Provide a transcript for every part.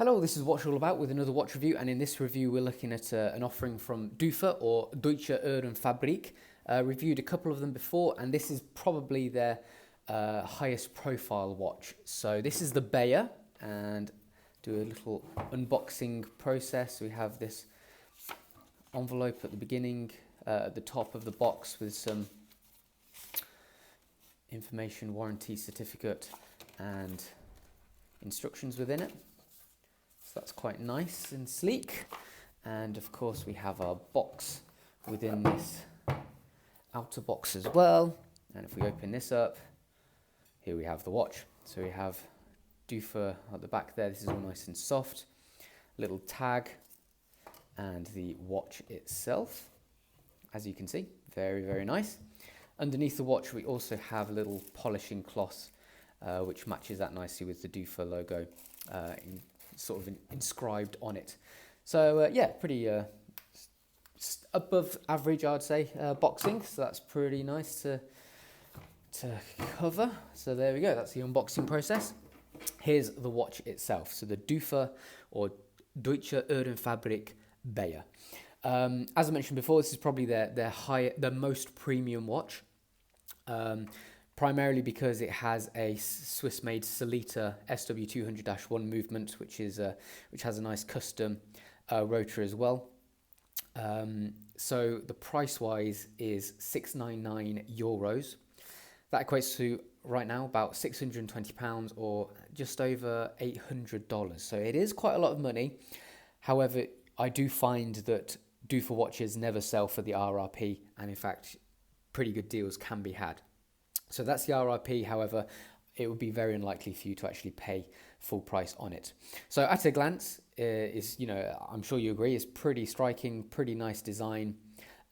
Hello, this is Watch All About with another watch review, and in this review we're looking at an offering from Dufa or Deutsche Uhrenfabrik. Reviewed a couple of them before, and this is probably their highest profile watch. So this is the Bayer, and do a little unboxing process. We have this envelope at the beginning, at the top of the box with some information, warranty certificate and instructions within it. So that's quite nice and sleek. And of course we have our box within this outer box as well. And if we open this up, here we have the watch. So we have Dufa at the back there. This is all nice and soft. Little tag and the watch itself. As you can see, very, very nice. Underneath the watch we also have a little polishing cloth which matches that nicely with the Dufa logo sort of inscribed on it. So yeah, pretty above average, I'd say, boxing. So that's pretty nice to cover. So there we go, that's the unboxing process. Here's the watch itself. So the Dufa or Deutsche Uhrenfabrik Bayer. As I mentioned before, this is probably their most premium watch. Primarily because it has a Swiss-made Sellita SW200-1 movement, which has a nice custom rotor as well. So the price-wise is €699. That equates to right now about £620 or just over $800. So it is quite a lot of money. However, I do find that Dufa watches never sell for the RRP, and in fact, pretty good deals can be had. So that's the RRP. However, it would be very unlikely for you to actually pay full price on it. So at a glance, I'm sure you agree, is pretty striking, pretty nice design.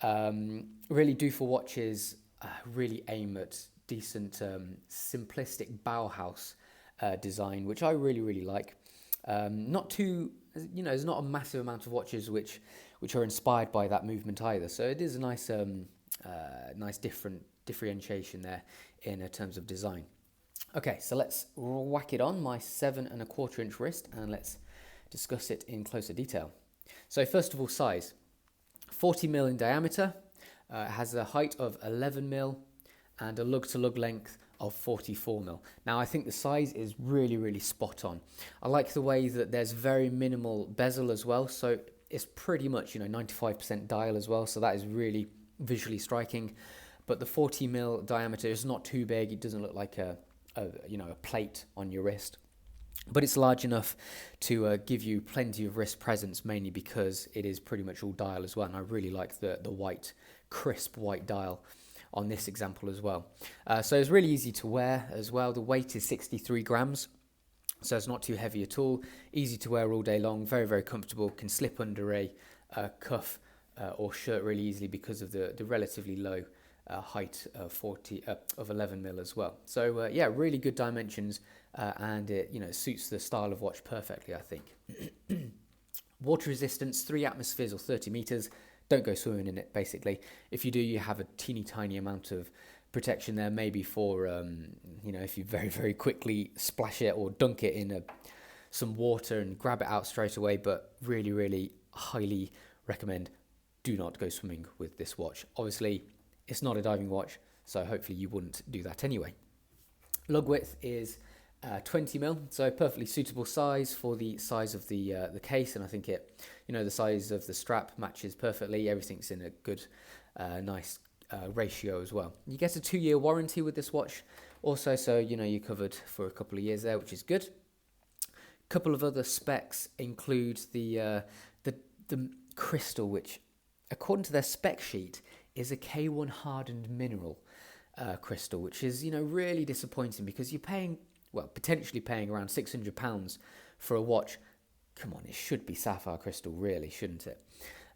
Really Dufa watches really aim at decent, simplistic Bauhaus design, which I really, really like. Not too, there's not a massive amount of watches which are inspired by that movement either. So it is a nice, differentiation there in terms of design. Okay, so let's whack it on my 7¼ wrist and let's discuss it in closer detail. So first of all, size. 40mm in diameter, has a height of 11mm and a lug-to-lug length of 44mm. Now I think the size is really, really spot on. I like the way that there's very minimal bezel as well, so it's pretty much 95% dial as well, so that is really visually striking. But the 40mm diameter is not too big. It doesn't look like a plate on your wrist, but it's large enough to give you plenty of wrist presence, mainly because it is pretty much all dial as well. And I really like the white, crisp white dial on this example as well. So it's really easy to wear as well. The weight is 63 grams, so it's not too heavy at all. Easy to wear all day long. Very, very comfortable. Can slip under a cuff or shirt really easily because of the relatively low height of 11mm as well. So yeah, really good dimensions, and it suits the style of watch perfectly, I think. Water resistance, 3 atmospheres or 30 meters. Don't go swimming in it, basically. If you do, you have a teeny tiny amount of protection there, maybe for if you very, very quickly splash it or dunk it in some water and grab it out straight away. But really, really highly recommend do not go swimming with this watch. Obviously, it's not a diving watch, so hopefully you wouldn't do that anyway. Lug width is 20mm, so perfectly suitable size for the size of the case, and I think the size of the strap matches perfectly. Everything's in a good, nice ratio as well. You get a 2-year warranty with this watch also, so you're covered for a couple of years there, which is good. A couple of other specs include the crystal, which according to their spec sheet is a K1 hardened mineral crystal, which is really disappointing because you're potentially paying around £600 for a watch. Come on, it should be sapphire crystal, really, shouldn't it?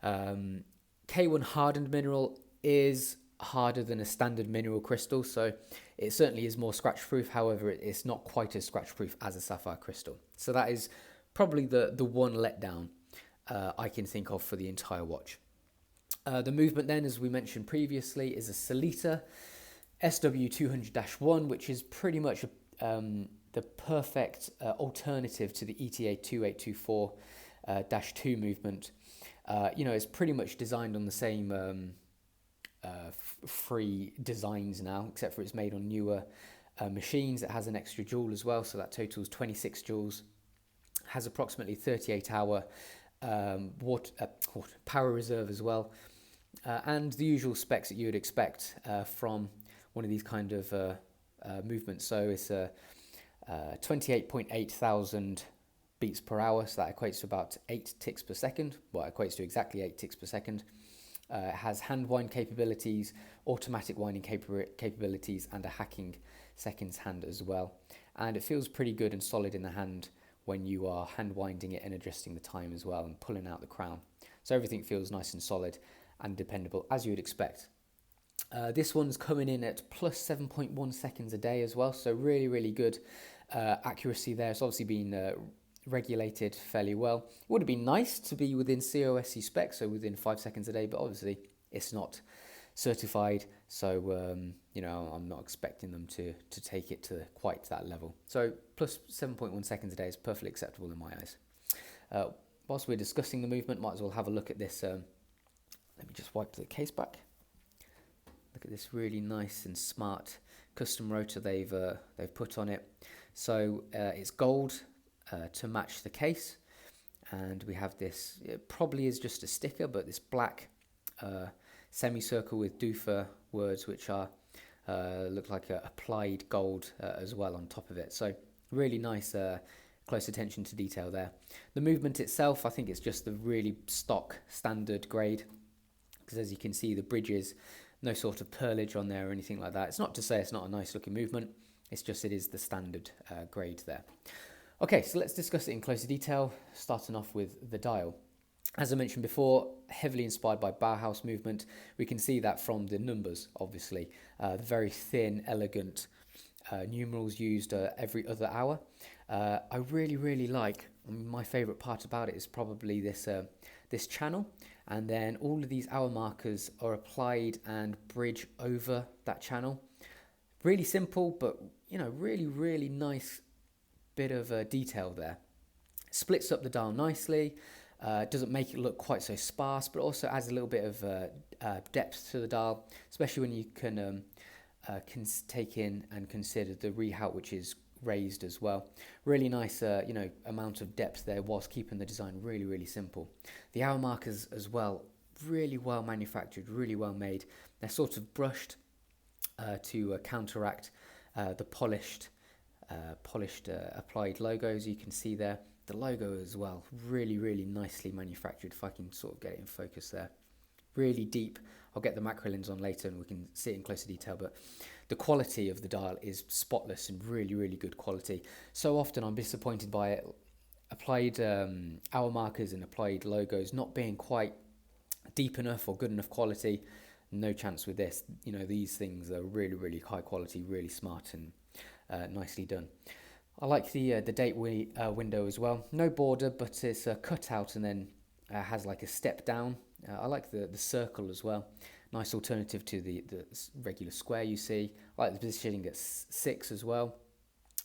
K1 hardened mineral is harder than a standard mineral crystal, so it certainly is more scratch proof. However, it's not quite as scratch proof as a sapphire crystal. So that is probably the one letdown I can think of for the entire watch. The movement then, as we mentioned previously, is a Sellita SW200-1, which is pretty much the perfect alternative to the ETA 2824-2 movement. It's pretty much designed on the same free designs now, except for it's made on newer machines. It has an extra joule as well, so that totals 26 joules. Has approximately 38-hour power reserve as well, and the usual specs that you would expect from one of these kind of movements. So it's a 28.8 thousand beats per hour, so that equates to about 8 ticks per second. Well, it equates to exactly 8 ticks per second. It has hand wind capabilities, automatic winding capabilities, and a hacking seconds hand as well. And it feels pretty good and solid in the hand when you are hand winding it and adjusting the time as well and pulling out the crown. So everything feels nice and solid and dependable, as you would expect. This one's coming in at plus 7.1 seconds a day as well, so really, really good accuracy there. It's obviously been regulated fairly well. It would have been nice to be within COSC specs, so within 5 seconds a day, but obviously it's not certified, so I'm not expecting them to take it to quite that level. So plus 7.1 seconds a day is perfectly acceptable in my eyes. Whilst we're discussing the movement, might as well have a look at this. Let me just wipe the case back. Look at this really nice and smart custom rotor they've put on it. So it's gold to match the case, and we have this, it probably is just a sticker, but this black semicircle with Dufa words, which are look like applied gold as well on top of it. So really nice close attention to detail there. The movement itself, I think it's just the really stock standard grade, because as you can see, the bridges, no sort of pearlage on there or anything like that. It's not to say it's not a nice looking movement, it's just it is the standard grade there. Okay, so let's discuss it in closer detail, starting off with the dial. As I mentioned before, heavily inspired by Bauhaus movement. We can see that from the numbers, obviously. The very thin, elegant numerals used every other hour. I really, really like, my favourite part about it is probably this channel. And then all of these hour markers are applied and bridge over that channel. Really simple, but, really, really nice bit of detail there. Splits up the dial nicely. Doesn't make it look quite so sparse, but also adds a little bit of depth to the dial, especially when you can take in and consider the rehaut, which is raised as well. Really nice, amount of depth there, whilst keeping the design really, really simple. The hour markers as well, really well manufactured, really well made. They're sort of brushed to counteract the polished applied logos you can see there. The logo as well, really, really nicely manufactured. If I can sort of get it in focus there. Really deep. I'll get the macro lens on later and we can see it in closer detail, but the quality of the dial is spotless and really, really good quality. So often I'm disappointed by it. Applied hour markers and applied logos not being quite deep enough or good enough quality. No chance with this. These things are really, really high quality, really smart and nicely done. I like the date window as well. No border, but it's cut out and then has like a step down. I like the circle as well. Nice alternative to the regular square you see. I like the positioning at 6 as well.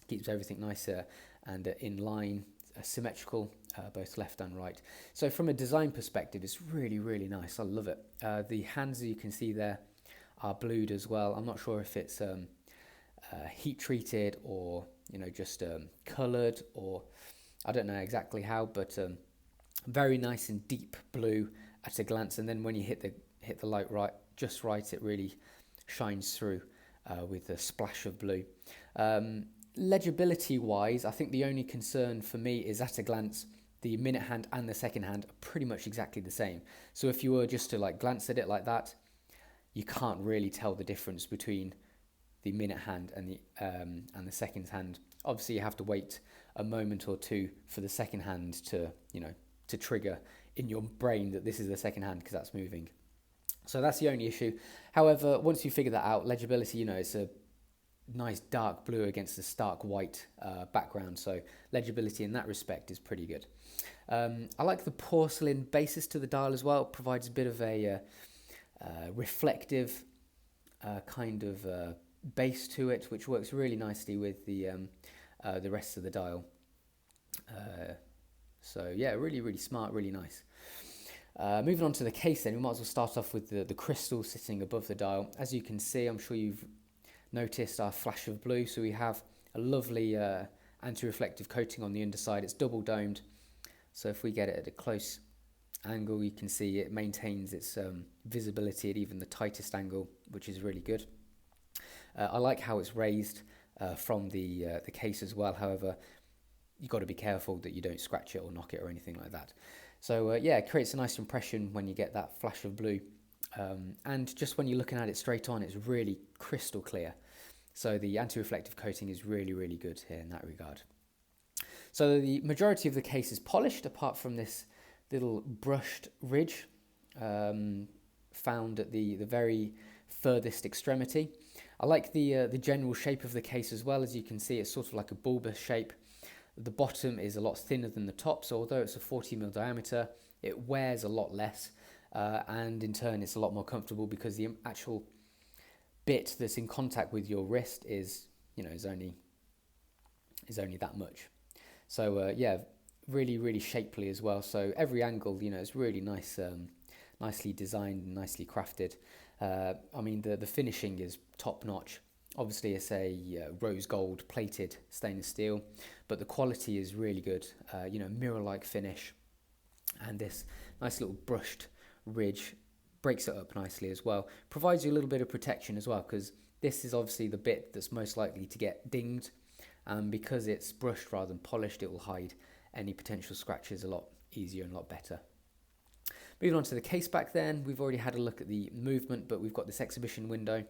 Keeps everything nicer and in line, symmetrical, both left and right. So from a design perspective, it's really, really nice. I love it. The hands, you can see there, are blued as well. I'm not sure if it's heat treated or just coloured, or I don't know exactly how, but very nice and deep blue at a glance, and then when you hit the light just right, it really shines through with a splash of blue. Legibility wise, I think the only concern for me is at a glance the minute hand and the second hand are pretty much exactly the same. So if you were just to glance at it like that, you can't really tell the difference between the minute hand and the second hand. Obviously, you have to wait a moment or two for the second hand to trigger in your brain that this is the second hand because that's moving. So that's the only issue. However, once you figure that out, legibility, it's a nice dark blue against a stark white background. So legibility in that respect is pretty good. I like the porcelain basis to the dial as well. It provides a bit of a reflective kind of base to it, which works really nicely with the the rest of the dial. So yeah, really, really smart, really nice. Moving on to the case then, we might as well start off with the crystal sitting above the dial. As you can see, I'm sure you've noticed our flash of blue. So we have a lovely anti-reflective coating on the underside. It's double domed. So if we get it at a close angle, you can see it maintains its visibility at even the tightest angle, which is really good. I like how it's raised from the case as well. However, you've got to be careful that you don't scratch it or knock it or anything like that. So yeah, it creates a nice impression when you get that flash of blue. And just when you're looking at it straight on, it's really crystal clear. So the anti-reflective coating is really, really good here in that regard. So the majority of the case is polished, apart from this little brushed ridge found at the very furthest extremity. I like the general shape of the case as well. As you can see, it's sort of like a bulbous shape. The bottom is a lot thinner than the top, so although it's a 40mm diameter, it wears a lot less, and in turn it's a lot more comfortable because the actual bit that's in contact with your wrist is only that much. So yeah, really, really shapely as well. So every angle, is really nice, nicely designed, and nicely crafted. I mean, the finishing is top notch. Obviously, it's a rose gold plated stainless steel, but the quality is really good. Mirror-like finish, and this nice little brushed ridge breaks it up nicely as well. Provides you a little bit of protection as well, because this is obviously the bit that's most likely to get dinged, and because it's brushed rather than polished, it will hide any potential scratches a lot easier and a lot better. Moving on to the case back then, we've already had a look at the movement, but we've got this exhibition window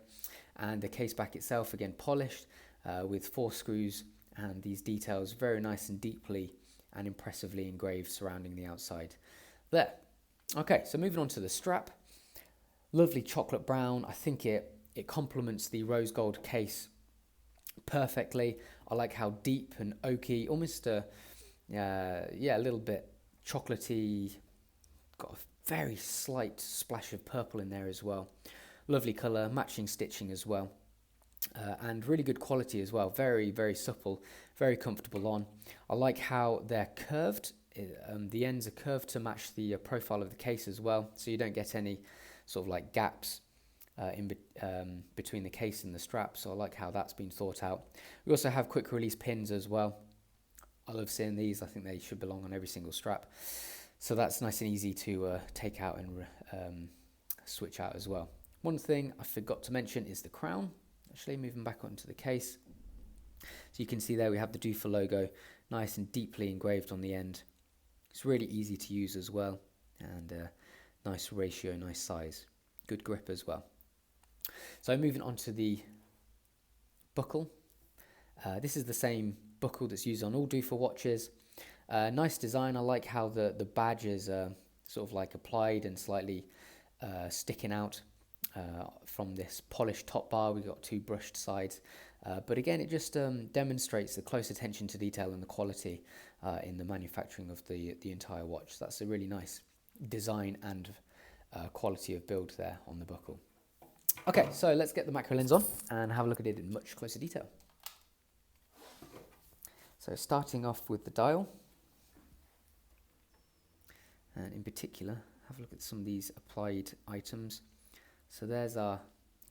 and the case back itself, again polished with 4 screws, and these details very nice and deeply and impressively engraved surrounding the outside there. Okay, so moving on to the strap. Lovely chocolate brown. I think it complements the rose gold case perfectly. I like how deep and oaky, almost a little bit chocolatey, got a very slight splash of purple in there as well. Lovely colour, matching stitching as well, and really good quality as well. Very, very supple, very comfortable on. I like how they're curved. The ends are curved to match the profile of the case as well, so you don't get any sort of like gaps between the case and the strap. So I like how that's been thought out. We also have quick release pins as well. I love seeing these. I think they should belong on every single strap. So that's nice and easy to take out and switch out as well. One thing I forgot to mention is the crown. Actually, moving back onto the case. So you can see there we have the Dufa logo, nice and deeply engraved on the end. It's really easy to use as well, and nice ratio, nice size. Good grip as well. So moving on to the buckle. This is the same buckle that's used on all Dufa watches. Nice design. I like how the badge is sort of like applied and slightly sticking out from this polished top bar. We've got 2 brushed sides, but again it just demonstrates the close attention to detail and the quality in the manufacturing of the entire watch. So that's a really nice design and quality of build there on the buckle. Okay, so let's get the macro lens on and have a look at it in much closer detail. So starting off with the dial, and in particular have a look at some of these applied items. So there's you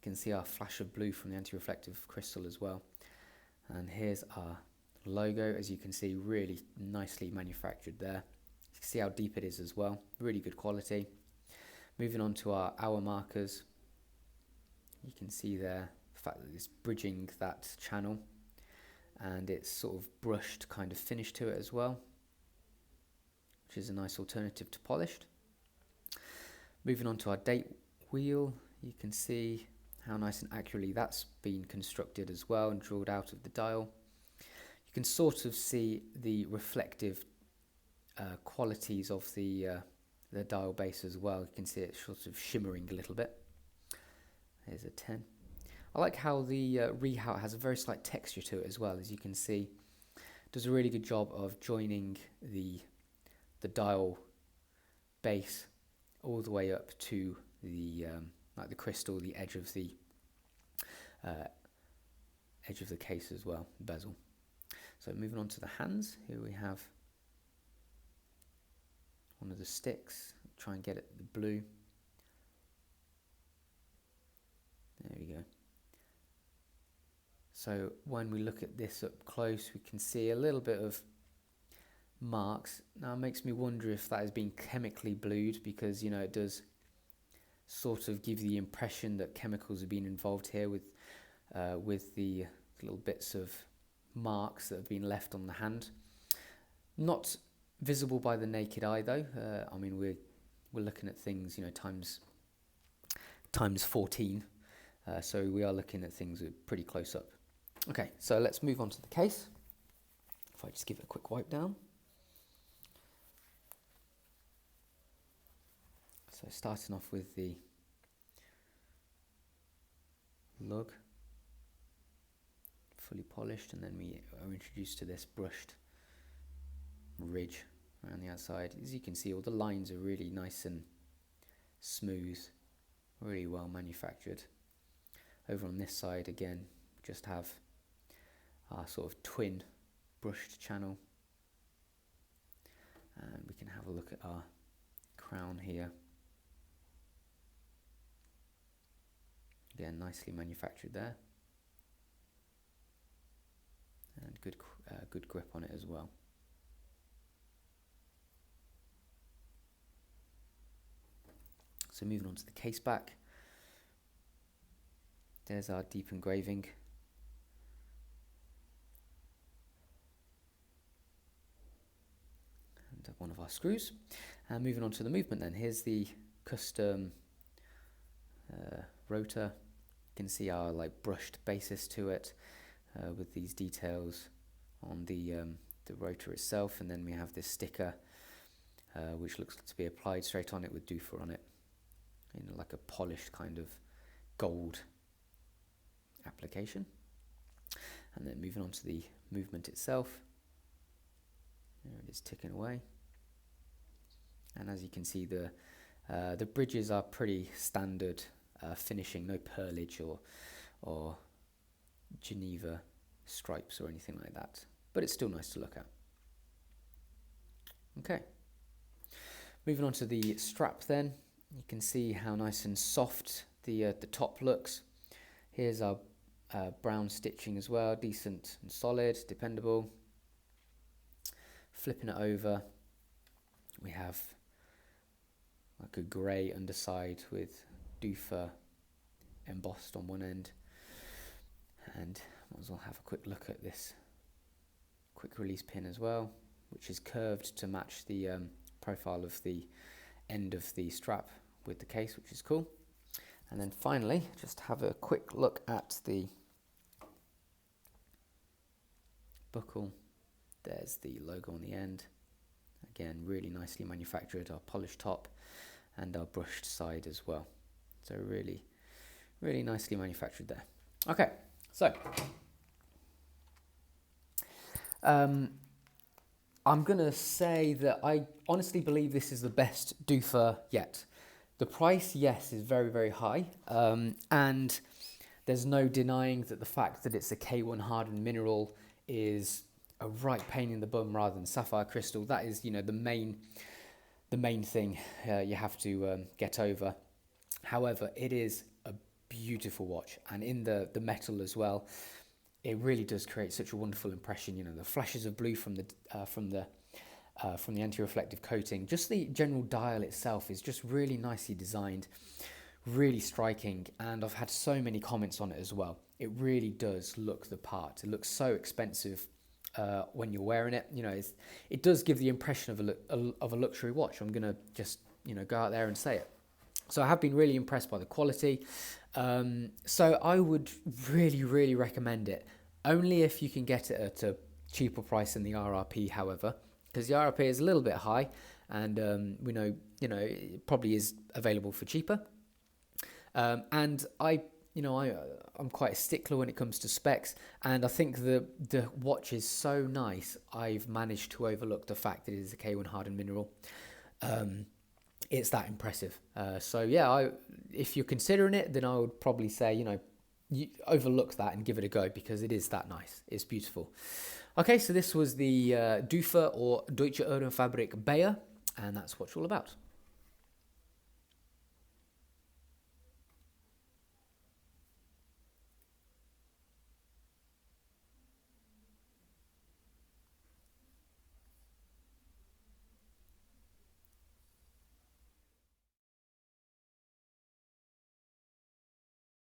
can see our flash of blue from the anti-reflective crystal as well, and here's our logo. As you can see, really nicely manufactured there. You can see how deep it is as well, really good quality. Moving on to our hour markers, you can see there the fact that it's bridging that channel, and it's sort of brushed kind of finish to it as well, which is a nice alternative to polished. Moving on to our date wheel, you can see how nice and accurately that's been constructed as well and drilled out of the dial. You can sort of see the reflective qualities of the dial base as well. You can see it sort of shimmering a little bit. Here's a 10. I like how the rehaut has a very slight texture to it as well. As you can see, it does a really good job of joining the dial base all the way up to the like the crystal, the edge of the case as well, bezel. So moving on to the hands, here we have one of the sticks. Try and get it the blue. There we go. So when we look at this up close, we can see a little bit of marks. Now it makes me wonder if that has been chemically blued, because it does sort of give the impression that chemicals have been involved here with the little bits of marks that have been left on the hand. Not visible by the naked eye though. I mean, we're looking at things times 14, so we are looking at things with pretty close up. Okay, so let's move on to the case. If I just give it a quick wipe down. So starting off with the lug, fully polished, and then we are introduced to this brushed ridge around the outside. As you can see, all the lines are really nice and smooth, really well manufactured. Over on this side again, just have our sort of twin brushed channel, and we can have a look at our crown here. Again, nicely manufactured there, and good grip on it as well. So moving on to the case back, there's our deep engraving. And one of our screws. And moving on to the movement then, here's the custom rotor. You can see our brushed basis to it with these details on the rotor itself, and then we have this sticker which looks to be applied straight on it with Dufa on it in like a polished kind of gold application. And then moving on to the movement itself, there it is ticking away, and as you can see the bridges are pretty standard finishing, no pearlage or Geneva stripes or anything like that, but it's still nice to look at. Okay, moving on to the strap then, you can see how nice and soft the top looks. Here's our brown stitching as well, decent and solid, dependable. Flipping it over, we have like a grey underside with Dufa embossed on one end, and might as well have a quick look at this quick release pin as well, which is curved to match the profile of the end of the strap with the case, which is cool. And then finally, just have a quick look at the buckle. There's the logo on the end. Again, really nicely manufactured, our polished top and our brushed side as well. So really, really nicely manufactured there. Okay, so I'm going to say that I honestly believe this is the best Dufa yet. The price, yes, is very, very high, and there's no denying that the fact that it's a K1 hardened mineral is a right pain in the bum rather than sapphire crystal. That is, the main thing you have to get over. However, it is a beautiful watch, and in the metal as well, it really does create such a wonderful impression. The flashes of blue from the anti-reflective coating, just the general dial itself is just really nicely designed, really striking, and I've had so many comments on it as well. It really does look the part. It looks so expensive when you're wearing it. It does give the impression of a luxury watch. I'm gonna just go out there and say it. So I have been really impressed by the quality. So I would really, really recommend it. Only if you can get it at a cheaper price than the RRP, however, because the RRP is a little bit high, and we know, it probably is available for cheaper. And I'm quite a stickler when it comes to specs, and I think the watch is so nice, I've managed to overlook the fact that it is a K1 hardened mineral. It's that impressive. So yeah, if you're considering it, then I would probably say, you overlook that and give it a go, because it is that nice. It's beautiful. Okay, so this was the Dufa or Deutsche Uhrenfabrik Bayer, and that's what it's all about.